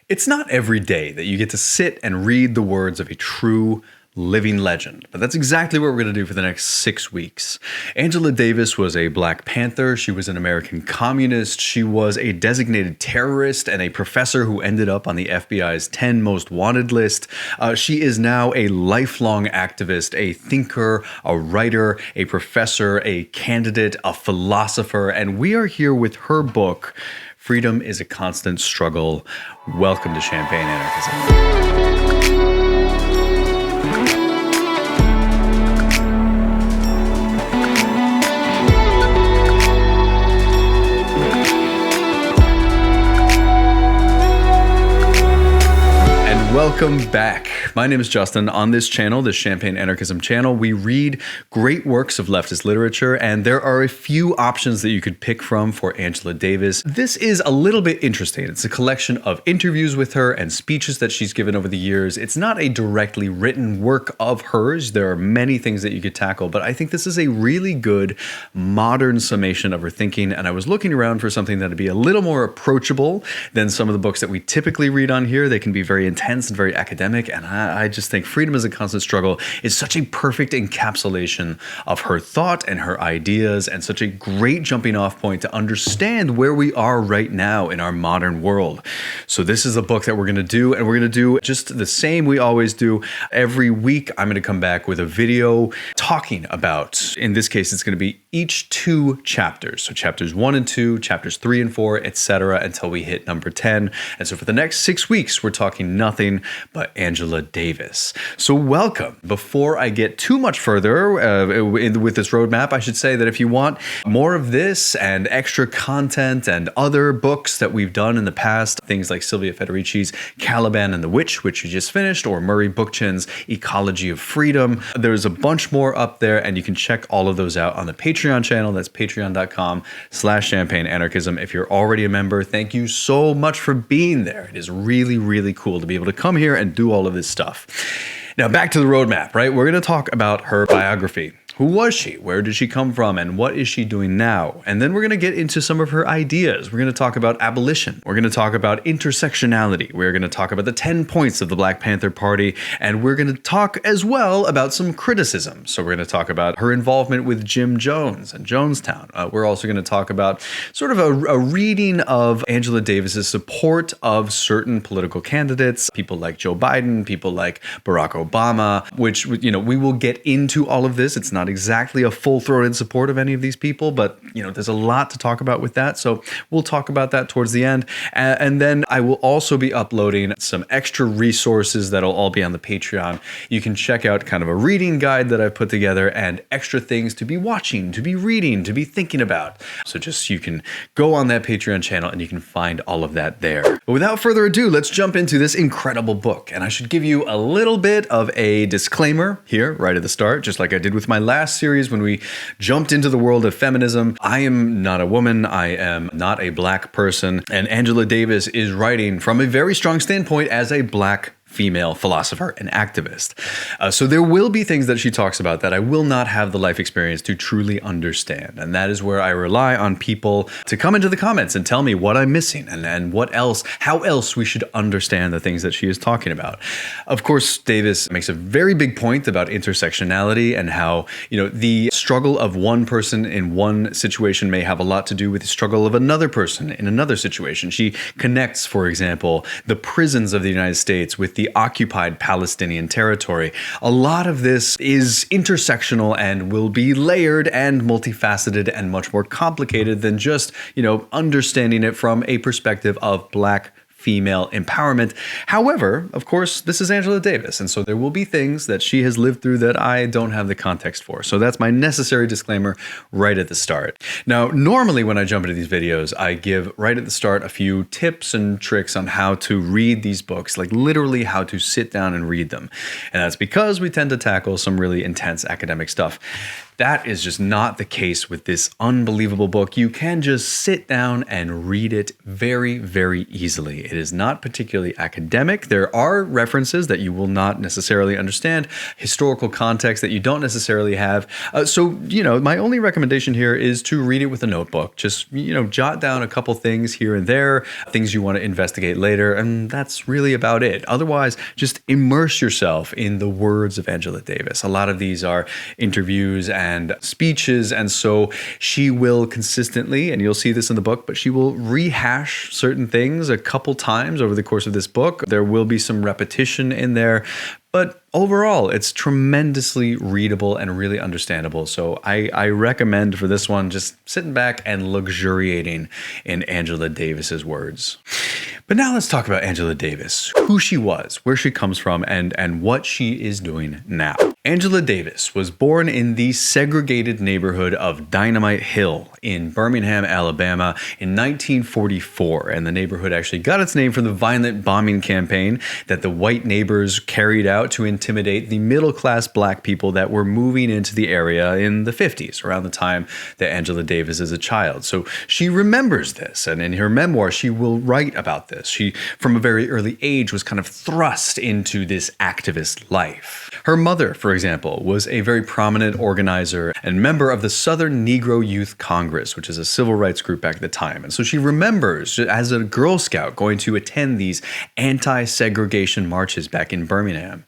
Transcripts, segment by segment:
It's not every day that you get to sit and read the words of a true living legend, but that's exactly what we're going to do for the next 6 weeks. Angela Davis was a Black Panther. She was an American communist. She was a designated terrorist and a professor who ended up on the FBI's 10 most wanted list. She is now a lifelong activist, a thinker, a writer, a professor, a candidate, a philosopher, and we are here with her book, Freedom is a Constant Struggle. Welcome to Champagne Anarchism. Welcome back. My name is Justin. On this channel, the Champagne Anarchism channel, we read great works of leftist literature, and there are a few options that you could pick from for Angela Davis. This is a little bit interesting. It's a collection of interviews with her and speeches that she's given over the years. It's not a directly written work of hers. There are many things that you could tackle, but I think this is a really good modern summation of her thinking, and I was looking around for something that would be a little more approachable than some of the books that we typically read on here. They can be very intense and very academic, and I just think Freedom is a Constant Struggle is such a perfect encapsulation of her thought and her ideas, and such a great jumping off point to understand where we are right now in our modern world. So this is a book that we're going to do, and we're going to do just the same we always do. Every week I'm going to come back with a video talking about, in this case it's going to be each 2 chapters, so chapters 1 and 2, chapters 3 and 4, etc., until we hit number 10. And so for the next 6 weeks we're talking nothing but Angela Davis. So welcome. Before I get too much further with this roadmap, I should say that if you want more of this and extra content and other books that we've done in the past, things like Sylvia Federici's Caliban and the Witch, which we just finished, or Murray Bookchin's Ecology of Freedom, there's a bunch more up there, and you can check all of those out on the Patreon channel. That's patreon.com/champagne anarchism. If you're already a member, thank you so much for being there. It is really, really cool to be able to come here and do all of this stuff. Now back to the roadmap, right? We're going to talk about her biography. Who was she? Where did she come from? And what is she doing now? And then we're going to get into some of her ideas. We're going to talk about abolition. We're going to talk about intersectionality. We're going to talk about the 10 points of the Black Panther Party. And we're going to talk as well about some criticism. So we're going to talk about her involvement with Jim Jones and Jonestown. We're also going to talk about sort of a reading of Angela Davis's support of certain political candidates, people like Joe Biden, people like Barack Obama, which, you know, we will get into all of this. It's not exactly a full-throated support of any of these people, but you know, there's a lot to talk about with that, so we'll talk about that towards the end. And then I will also be uploading some extra resources that'll all be on the Patreon. You can check out kind of a reading guide that I've put together and extra things to be watching, to be reading, to be thinking about. So just you can go on that Patreon channel and you can find all of that there. But without further ado, let's jump into this incredible book. And I should give you a little bit of a disclaimer here right at the start, just like I did with my last series when we jumped into the world of feminism. I am not a woman. I am not a Black person. And Angela Davis is writing from a very strong standpoint as a Black female philosopher and activist. So there will be things that she talks about that I will not have the life experience to truly understand. And that is where I rely on people to come into the comments and tell me what I'm missing and what else, how else we should understand the things that she is talking about. Of course, Davis makes a very big point about intersectionality and how, you know, the struggle of one person in one situation may have a lot to do with the struggle of another person in another situation. She connects, for example, the prisons of the United States with the occupied Palestinian territory. A lot of this is intersectional and will be layered and multifaceted and much more complicated than just, you know, understanding it from a perspective of Black female empowerment. However, of course, this is Angela Davis, and so there will be things that she has lived through that I don't have the context for. So that's my necessary disclaimer right at the start. Now, normally when I jump into these videos, I give right at the start a few tips and tricks on how to read these books, like literally how to sit down and read them. And that's because we tend to tackle some really intense academic stuff. That is just not the case with this unbelievable book. You can just sit down and read it very, very easily. It is not particularly academic. There are references that you will not necessarily understand, historical context that you don't necessarily have. My only recommendation here is to read it with a notebook. Just, jot down a couple things here and there, things you want to investigate later, and that's really about it. Otherwise, just immerse yourself in the words of Angela Davis. A lot of these are interviews and speeches, and so she will consistently, and you'll see this in the book, but she will rehash certain things a couple times over the course of this book. There will be some repetition in there, but overall, it's tremendously readable and really understandable. So I recommend for this one just sitting back and luxuriating in Angela Davis's words. But now let's talk about Angela Davis, who she was, where she comes from, and what she is doing now. Angela Davis was born in the segregated neighborhood of Dynamite Hill in Birmingham, Alabama in 1944. And the neighborhood actually got its name from the violent bombing campaign that the white neighbors carried out to intimidate the middle-class black people that were moving into the area in the 50s, around the time that Angela Davis is a child. So she remembers this, and in her memoir, she will write about this. She, from a very early age, was kind of thrust into this activist life. Her mother, for example, was a very prominent organizer and member of the Southern Negro Youth Congress, which is a civil rights group back at the time. And so she remembers, as a Girl Scout, going to attend these anti-segregation marches back in Birmingham.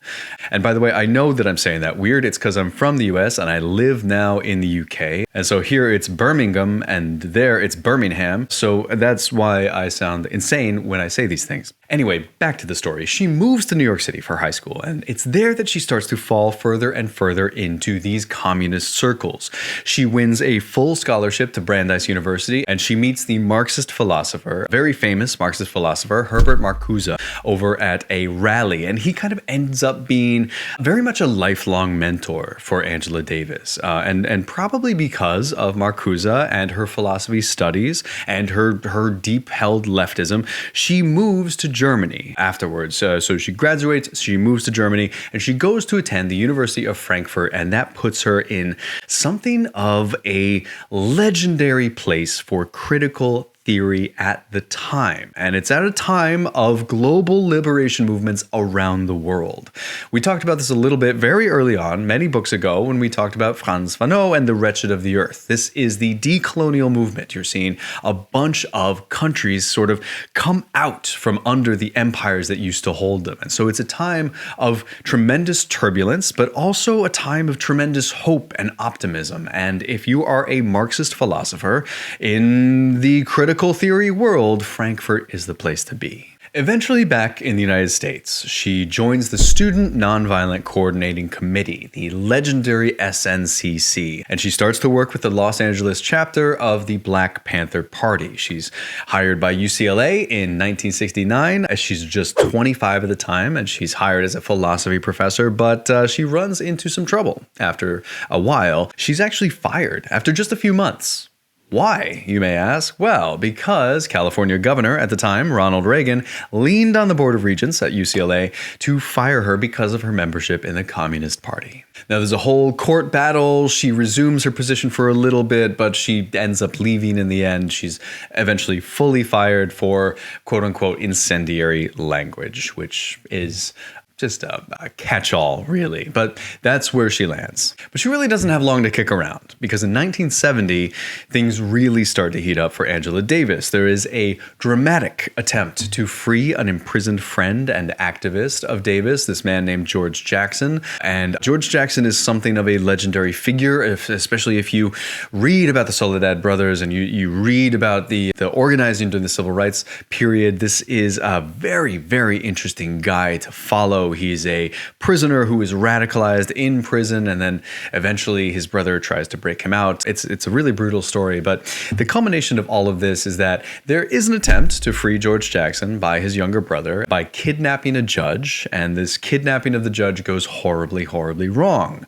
And by the way, I know that I'm saying that weird. It's because I'm from the US and I live now in the UK. And so here it's Birmingham and there it's Birmingham. So that's why I sound insane when I say these things. Anyway, back to the story. She moves to New York City for high school, and it's there that she starts to fall further and further into these communist circles. She wins a full scholarship to Brandeis University, and she meets the Marxist philosopher, very famous Marxist philosopher, Herbert Marcuse, over at a rally. And he kind of ends up being very much a lifelong mentor for Angela Davis. And probably because of Marcuse and her philosophy studies and her deep-held leftism, she moves to Germany afterwards. So she graduates, she moves to Germany, and she goes to attend the University of Frankfurt, and that puts her in something of a legendary place for critical theory at the time. And it's at a time of global liberation movements around the world. We talked about this a little bit very early on, many books ago, when we talked about Frantz Fanon and the Wretched of the Earth. This is the decolonial movement. You're seeing a bunch of countries sort of come out from under the empires that used to hold them. And so it's a time of tremendous turbulence, but also a time of tremendous hope and optimism. And if you are a Marxist philosopher in the critical theory world, Frankfurt is the place to be. Eventually back in the United States, she joins the Student Nonviolent Coordinating Committee, the legendary SNCC, and she starts to work with the Los Angeles chapter of the Black Panther Party. She's hired by UCLA in 1969, as she's just 25 at the time, and she's hired as a philosophy professor, but she runs into some trouble. After a while, she's actually fired after just a few months. Why, you may ask? Well, because California governor at the time, Ronald Reagan, leaned on the Board of Regents at UCLA to fire her because of her membership in the Communist Party. Now, there's a whole court battle. She resumes her position for a little bit, but she ends up leaving in the end. She's eventually fully fired for quote-unquote incendiary language, which is just a catch-all, really. But that's where she lands. But she really doesn't have long to kick around, because in 1970, things really start to heat up for Angela Davis. There is a dramatic attempt to free an imprisoned friend and activist of Davis, this man named George Jackson. And George Jackson is something of a legendary figure, especially if you read about the Soledad brothers and you read about the organizing during the civil rights period. This is a very, very interesting guy to follow. He's a prisoner who is radicalized in prison, and then eventually his brother tries to break him out. It's a really brutal story, but the culmination of all of this is that there is an attempt to free George Jackson by his younger brother by kidnapping a judge, and this kidnapping of the judge goes horribly, horribly wrong.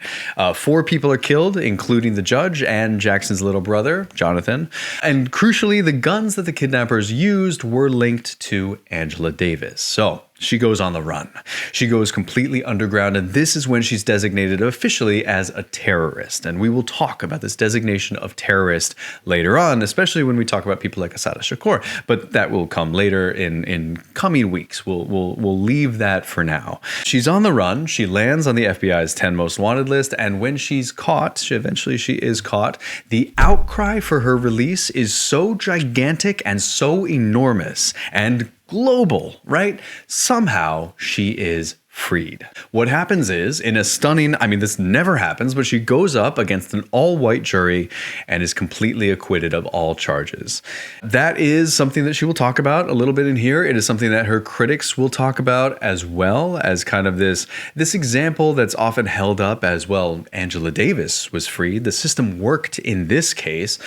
4 people are killed, including the judge and Jackson's little brother, Jonathan. And crucially, the guns that the kidnappers used were linked to Angela Davis. So she goes on the run. She goes completely underground, and this is when she's designated officially as a terrorist. And we will talk about this designation of terrorist later on, especially when we talk about people like Assata Shakur. But that will come later in coming weeks. We'll leave that for now. She's on the run. She lands on the FBI's 10 most wanted list, and when she's caught, eventually she is caught, the outcry for her release is so gigantic and so enormous and global, right? Somehow she is freed. What happens is, in a stunning, this never happens, but she goes up against an all-white jury and is completely acquitted of all charges. That is something that she will talk about a little bit in here. It is something that her critics will talk about as well, as kind of this example that's often held up as, well, Angela Davis was freed. The system worked in this case.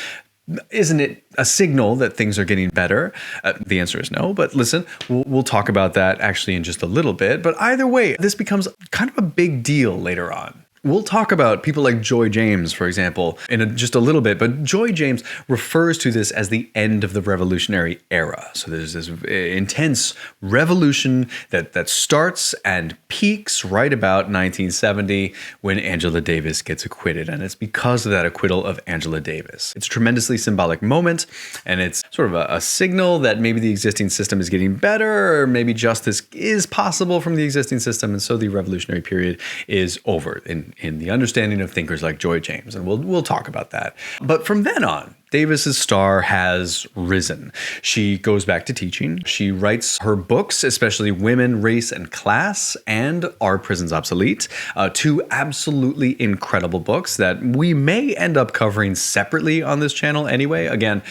Isn't it a signal that things are getting better? The answer is no, but listen, we'll talk about that actually in just a little bit. But either way, this becomes kind of a big deal later on. We'll talk about people like Joy James, for example, in just a little bit, but Joy James refers to this as the end of the revolutionary era. So there's this intense revolution that starts and peaks right about 1970 when Angela Davis gets acquitted. And it's because of that acquittal of Angela Davis. It's a tremendously symbolic moment, and it's sort of a signal that maybe the existing system is getting better, or maybe justice is possible from the existing system, and so the revolutionary period is over in the understanding of thinkers like Joy James, and we'll talk about that. But from then on, Davis's star has risen. She goes back to teaching. She writes her books, especially Women, Race, and Class, and Are Prisons Obsolete? Two absolutely incredible books that we may end up covering separately on this channel anyway. Again,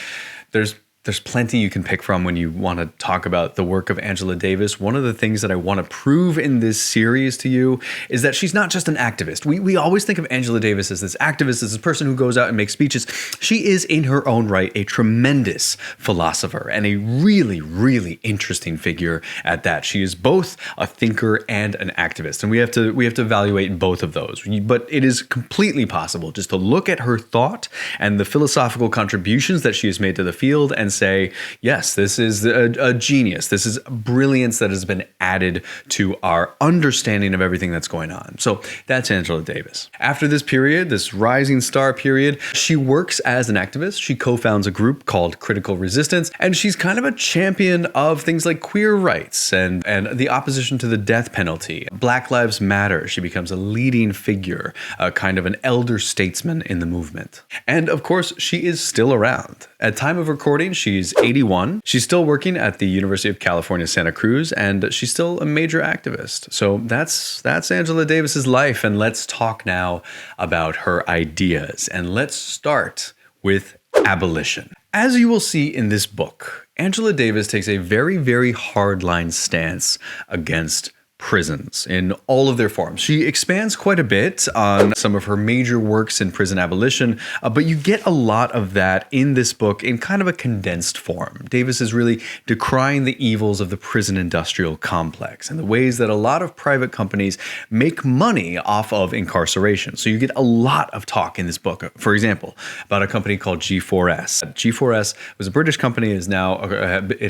there's plenty you can pick from when you want to talk about the work of Angela Davis. One of the things that I want to prove in this series to you is that she's not just an activist. We always think of Angela Davis as this activist, as this person who goes out and makes speeches. She is, in her own right, a tremendous philosopher and a really, really interesting figure at that. She is both a thinker and an activist, and we have to evaluate both of those. But it is completely possible just to look at her thought and the philosophical contributions that she has made to the field and say, yes, this is a genius. This is brilliance that has been added to our understanding of everything that's going on. So that's Angela Davis. After this period, this rising star period, she works as an activist. She co-founds a group called Critical Resistance, and she's kind of a champion of things like queer rights and the opposition to the death penalty. Black Lives Matter. She becomes a leading figure, kind of an elder statesman in the movement. And of course, she is still around. At time of recording, she's 81. She's still working at the University of California, Santa Cruz, and she's still a major activist. So that's Angela Davis's life, and let's talk now about her ideas. And let's start with abolition. As you will see in this book, Angela Davis takes a very, very hardline stance against prisons in all of their forms. She expands quite a bit on some of her major works in prison abolition, but you get a lot of that in this book in kind of a condensed form. Davis is really decrying the evils of the prison industrial complex and the ways that a lot of private companies make money off of incarceration. So you get a lot of talk in this book, for example, about a company called G4S. G4S was a British company. It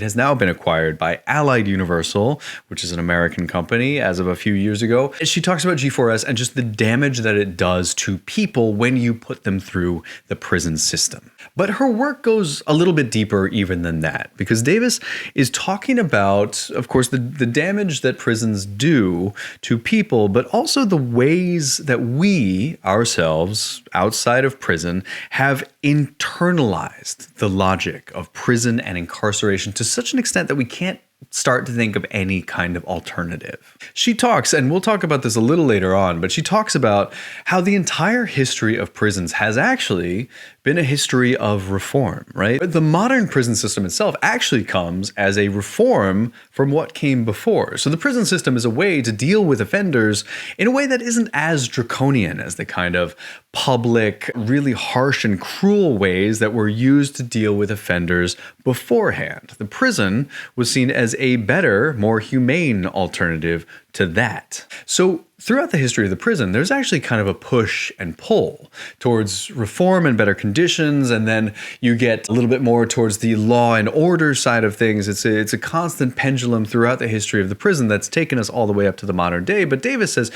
has now been acquired by Allied Universal, which is an American company, as of a few years ago. She talks about G4S and just the damage that it does to people when you put them through the prison system. But her work goes a little bit deeper even than that, because Davis is talking about, of course, the damage that prisons do to people, but also the ways that we ourselves, outside of prison, have internalized the logic of prison and incarceration to such an extent that we can't start to think of any kind of alternative. She talks, and we'll talk about this a little later on, but she talks about how the entire history of prisons has actually been a history of reform, right? But the modern prison system itself actually comes as a reform from what came before. So the prison system is a way to deal with offenders in a way that isn't as draconian as the kind of public, really harsh and cruel ways that were used to deal with offenders beforehand. The prison was seen as as a better, more humane alternative to that. So throughout the history of the prison, there's actually kind of a push and pull towards reform and better conditions, and then you get a little bit more towards the law and order side of things. It's a constant pendulum throughout the history of the prison that's taken us all the way up to the modern day. But Davis says,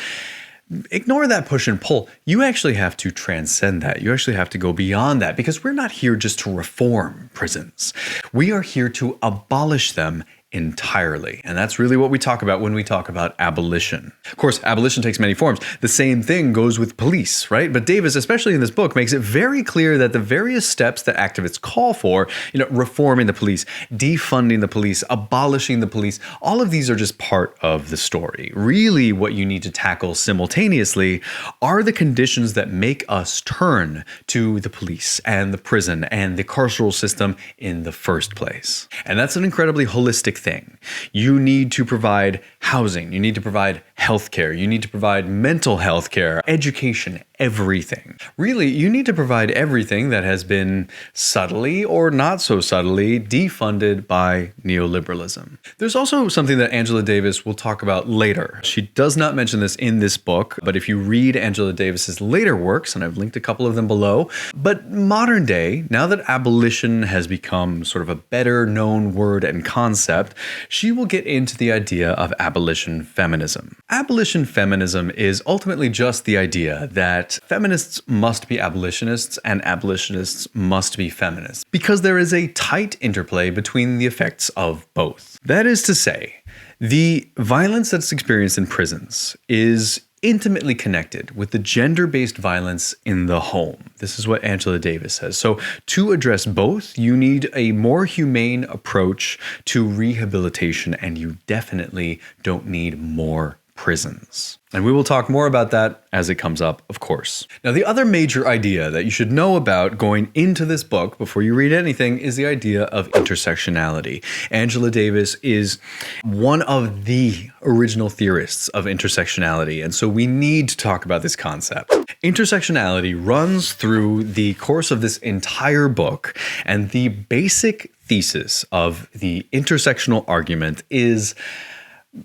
ignore that push and pull. You actually have to transcend that. You actually have to go beyond that, because we're not here just to reform prisons. We are here to abolish them entirely. And that's really what we talk about when we talk about abolition. Of course, abolition takes many forms. The same thing goes with police, right? But Davis, especially in this book, makes it very clear that the various steps that activists call for, reforming the police, defunding the police, abolishing the police, all of these are just part of the story. Really, what you need to tackle simultaneously are the conditions that make us turn to the police and the prison and the carceral system in the first place. And that's an incredibly holistic thing. You need to provide housing, you need to provide healthcare, you need to provide mental health care, education, everything. Really, you need to provide everything that has been subtly or not so subtly defunded by neoliberalism. There's also something that Angela Davis will talk about later. She does not mention this in this book, but if you read Angela Davis's later works, and I've linked a couple of them below, but modern day, now that abolition has become sort of a better known word and concept, she will get into the idea of abolition feminism. Abolition feminism is ultimately just the idea that feminists must be abolitionists and abolitionists must be feminists, because there is a tight interplay between the effects of both. That is to say, the violence that's experienced in prisons is intimately connected with the gender-based violence in the home. This is what Angela Davis says. So to address both, you need a more humane approach to rehabilitation, and you definitely don't need more prisons. And we will talk more about that as it comes up, of course. Now, the other major idea that you should know about going into this book before you read anything is the idea of intersectionality. Angela Davis is one of the original theorists of intersectionality, and so we need to talk about this concept. Intersectionality runs through the course of this entire book, and the basic thesis of the intersectional argument is,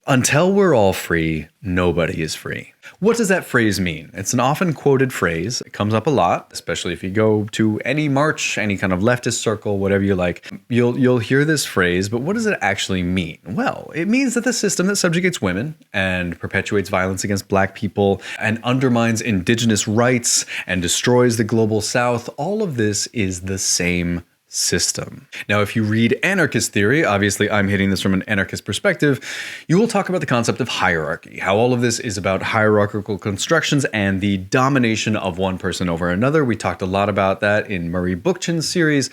until we're all free, nobody is free. What does that phrase mean? It's an often quoted phrase. It comes up a lot, especially if you go to any march, any kind of leftist circle, whatever you like. You'll hear this phrase, but what does it actually mean? Well, it means that the system that subjugates women and perpetuates violence against Black people and undermines indigenous rights and destroys the global South, all of this is the same system. Now, if you read anarchist theory, obviously I'm hitting this from an anarchist perspective, you will talk about the concept of hierarchy, how all of this is about hierarchical constructions and the domination of one person over another. We talked a lot about that in Murray Bookchin's series.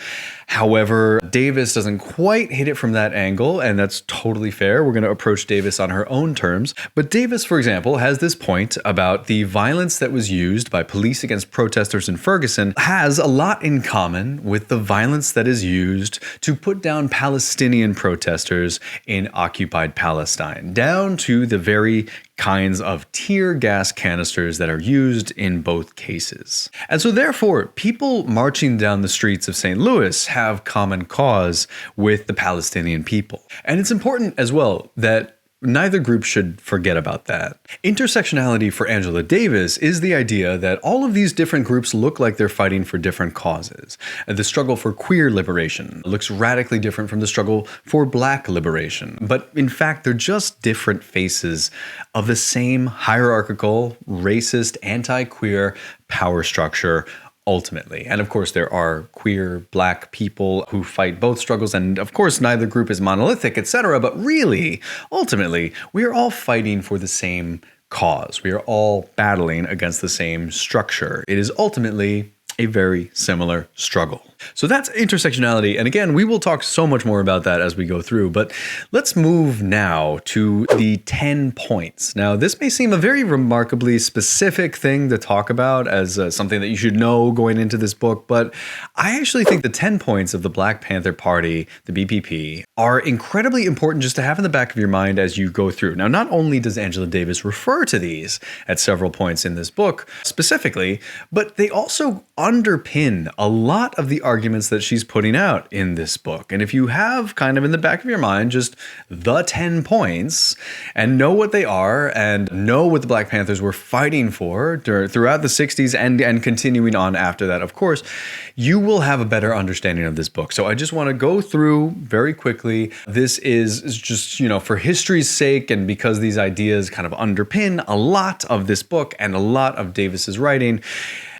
However, Davis doesn't quite hit it from that angle, and that's totally fair. We're going to approach Davis on her own terms. But Davis, for example, has this point about the violence that was used by police against protesters in Ferguson has a lot in common with the violence that is used to put down Palestinian protesters in occupied Palestine, down to the very kinds of tear gas canisters that are used in both cases. And so therefore, people marching down the streets of St. Louis have common cause with the Palestinian people. And it's important as well that neither group should forget about that. Intersectionality for Angela Davis is the idea that all of these different groups look like they're fighting for different causes. The struggle for queer liberation looks radically different from the struggle for Black liberation. But in fact, they're just different faces of the same hierarchical, racist, anti-queer power structure ultimately. And of course, there are queer Black people who fight both struggles, and of course, neither group is monolithic, etc. But really, ultimately, we are all fighting for the same cause. We are all battling against the same structure. It is ultimately a very similar struggle. So that's intersectionality. And again, we will talk so much more about that as we go through, but let's move now to the 10 points. Now, this may seem a very remarkably specific thing to talk about as something that you should know going into this book, but I actually think the 10 points of the Black Panther Party, the BPP, are incredibly important just to have in the back of your mind as you go through. Now, not only does Angela Davis refer to these at several points in this book specifically, but they also underpin a lot of the arguments that she's putting out in this book. And if you have kind of in the back of your mind just the 10 points and know what they are and know what the Black Panthers were fighting for throughout the 60s and continuing on after that, of course, you will have a better understanding of this book. So I just want to go through very quickly. This is just, for history's sake and because these ideas kind of underpin a lot of this book and a lot of Davis's writing,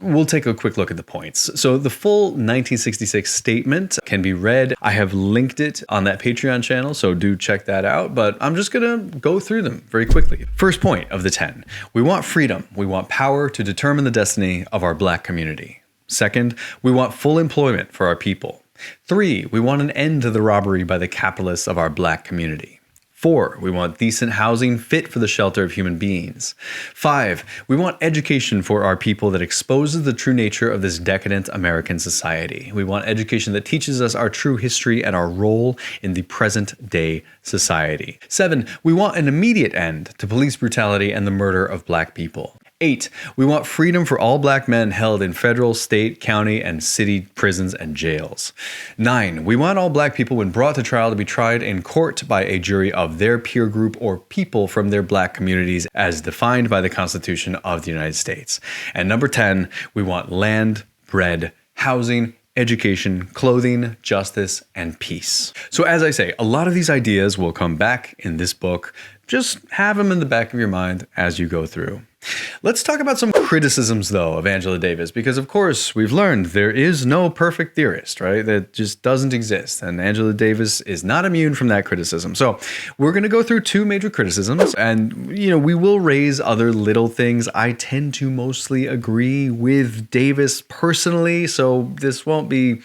we'll take a quick look at the points. So the full 1966 statement can be read. I have linked it on that Patreon channel, so do check that out. But I'm just going to go through them very quickly. First point of the 10. We want freedom. We want power to determine the destiny of our Black community. Second, we want full employment for our people. 3, we want an end to the robbery by the capitalists of our Black community. 4, we want decent housing fit for the shelter of human beings. 5, we want education for our people that exposes the true nature of this decadent American society. We want education that teaches us our true history and our role in the present day society. 7, we want an immediate end to police brutality and the murder of Black people. 8, we want freedom for all Black men held in federal, state, county, and city prisons and jails. 9, we want all Black people when brought to trial to be tried in court by a jury of their peer group or people from their Black communities as defined by the Constitution of the United States. And number 10, we want land, bread, housing, education, clothing, justice, and peace. So as I say, a lot of these ideas will come back in this book. Just have them in the back of your mind as you go through. Let's talk about some criticisms, though, of Angela Davis, because, of course, we've learned there is no perfect theorist, right? That just doesn't exist. And Angela Davis is not immune from that criticism. So we're going to go through 2 major criticisms, and, we will raise other little things. I tend to mostly agree with Davis personally, so this won't be,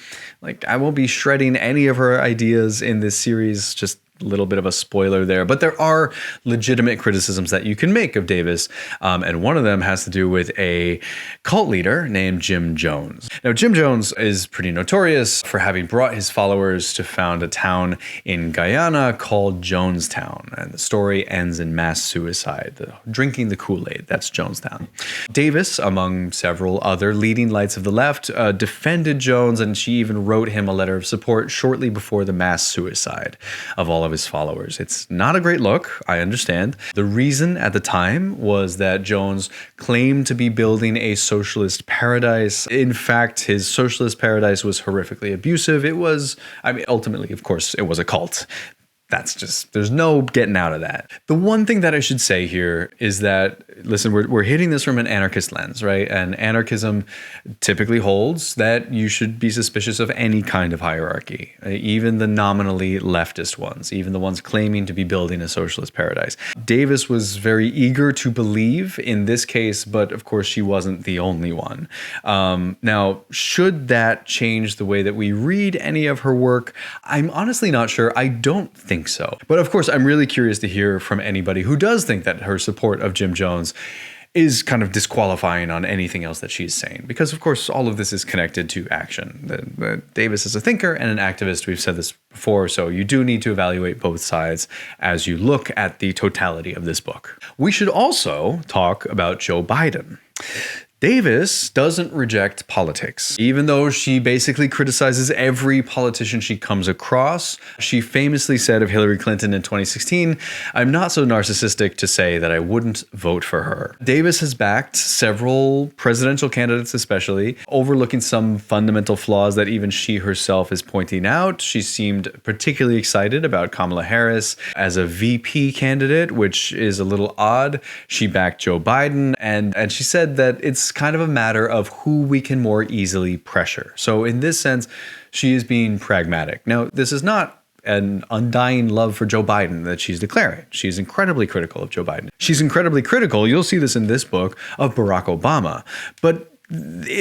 I won't be shredding any of her ideas in this series, just a little bit of a spoiler there, but there are legitimate criticisms that you can make of Davis, and one of them has to do with a cult leader named Jim Jones. Now, Jim Jones is pretty notorious for having brought his followers to found a town in Guyana called Jonestown, and the story ends in mass suicide, drinking the Kool-Aid. That's Jonestown. Davis, among several other leading lights of the left, defended Jones, and she even wrote him a letter of support shortly before the mass suicide of all of his followers. It's not a great look, I understand. The reason at the time was that Jones claimed to be building a socialist paradise. In fact, his socialist paradise was horrifically abusive. Ultimately, of course, it was a cult. That's just, there's no getting out of that. The one thing that I should say here is that, listen, we're hitting this from an anarchist lens, right? And anarchism typically holds that you should be suspicious of any kind of hierarchy, even the nominally leftist ones, even the ones claiming to be building a socialist paradise. Davis was very eager to believe in this case, but of course she wasn't the only one. Now, should that change the way that we read any of her work? I'm honestly not sure. I don't think so. But of course, I'm really curious to hear from anybody who does think that her support of Jim Jones is kind of disqualifying on anything else that she's saying. Because of course, all of this is connected to action. Davis is a thinker and an activist. We've said this before, so you do need to evaluate both sides as you look at the totality of this book. We should also talk about Joe Biden. Davis doesn't reject politics. Even though she basically criticizes every politician she comes across, she famously said of Hillary Clinton in 2016, "I'm not so narcissistic to say that I wouldn't vote for her." Davis has backed several presidential candidates especially, overlooking some fundamental flaws that even she herself is pointing out. She seemed particularly excited about Kamala Harris as a VP candidate, which is a little odd. She backed Joe Biden, and she said that it's kind of a matter of who we can more easily pressure. So in this sense, she is being pragmatic. Now, this is not an undying love for Joe Biden that she's declaring. She's incredibly critical of Joe Biden. She's incredibly critical, you'll see this in this book, of Barack Obama. But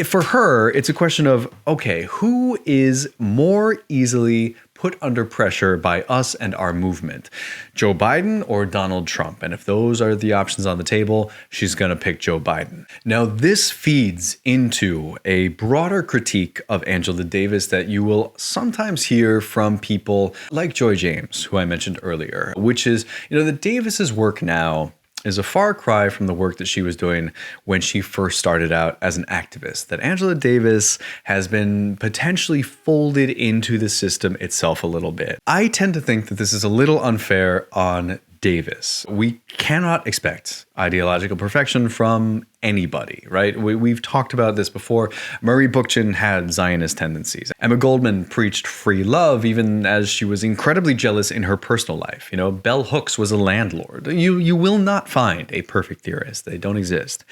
for her, it's a question of, okay, who is more easily put under pressure by us and our movement? Joe Biden or Donald Trump? And if those are the options on the table, she's going to pick Joe Biden. Now, this feeds into a broader critique of Angela Davis that you will sometimes hear from people like Joy James, who I mentioned earlier, which is, that Davis's work now is a far cry from the work that she was doing when she first started out as an activist. That Angela Davis has been potentially folded into the system itself a little bit. I tend to think that this is a little unfair on Davis. We cannot expect ideological perfection from anybody, right? We've talked about this before. Murray Bookchin had Zionist tendencies. Emma Goldman preached free love, even as she was incredibly jealous in her personal life. You know, Bell Hooks was a landlord. You will not find a perfect theorist. They don't exist.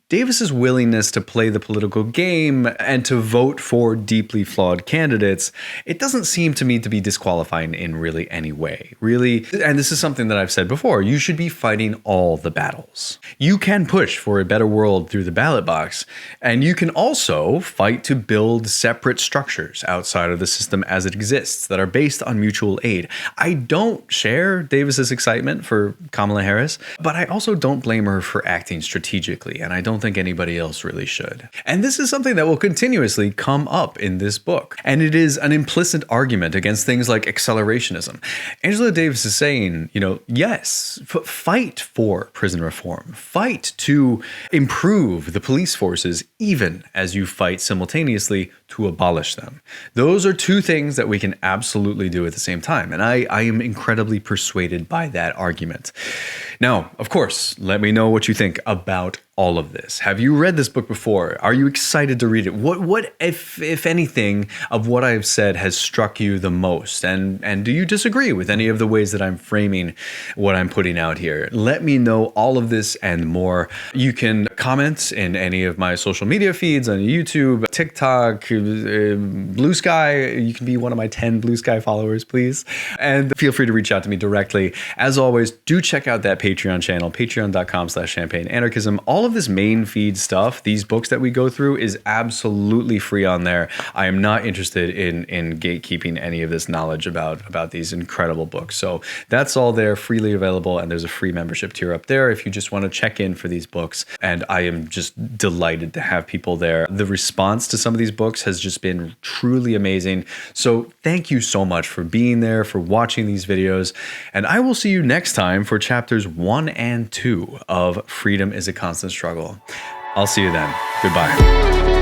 Davis's willingness to play the political game and to vote for deeply flawed candidates, it doesn't seem to me to be disqualifying in really any way. Really, and this is something that I've said before, you should be fighting all the battles. You can push for a better world through the ballot box, and you can also fight to build separate structures outside of the system as it exists that are based on mutual aid. I don't share Davis's excitement for Kamala Harris, but I also don't blame her for acting strategically, and I don't think anybody else really should. And this is something that will continuously come up in this book. And it is an implicit argument against things like accelerationism. Angela Davis is saying, yes, fight for prison reform. Fight to improve the police forces, even as you fight simultaneously to abolish them. Those are two things that we can absolutely do at the same time. And I am incredibly persuaded by that argument. Now, of course, let me know what you think about all of this. Have you read this book before? Are you excited to read it? What if anything, of what I've said has struck you the most? And do you disagree with any of the ways that I'm framing what I'm putting out here? Let me know all of this and more. You can comment in any of my social media feeds on YouTube, TikTok, Blue Sky. You can be one of my 10 Blue Sky followers, please. And feel free to reach out to me directly. As always, do check out that Patreon channel, patreon.com/champagneanarchism. All of this main feed stuff, these books that we go through, is absolutely free on there. I am not interested in gatekeeping any of this knowledge about these incredible books. So that's all there, freely available, and there's a free membership tier up there if you just want to check in for these books. And I am just delighted to have people there. The response to some of these books has just been truly amazing. So thank you so much for being there, for watching these videos, and I will see you next time for chapters 1 and 2 of Freedom is a Constant Struggle. I'll see you then. Goodbye.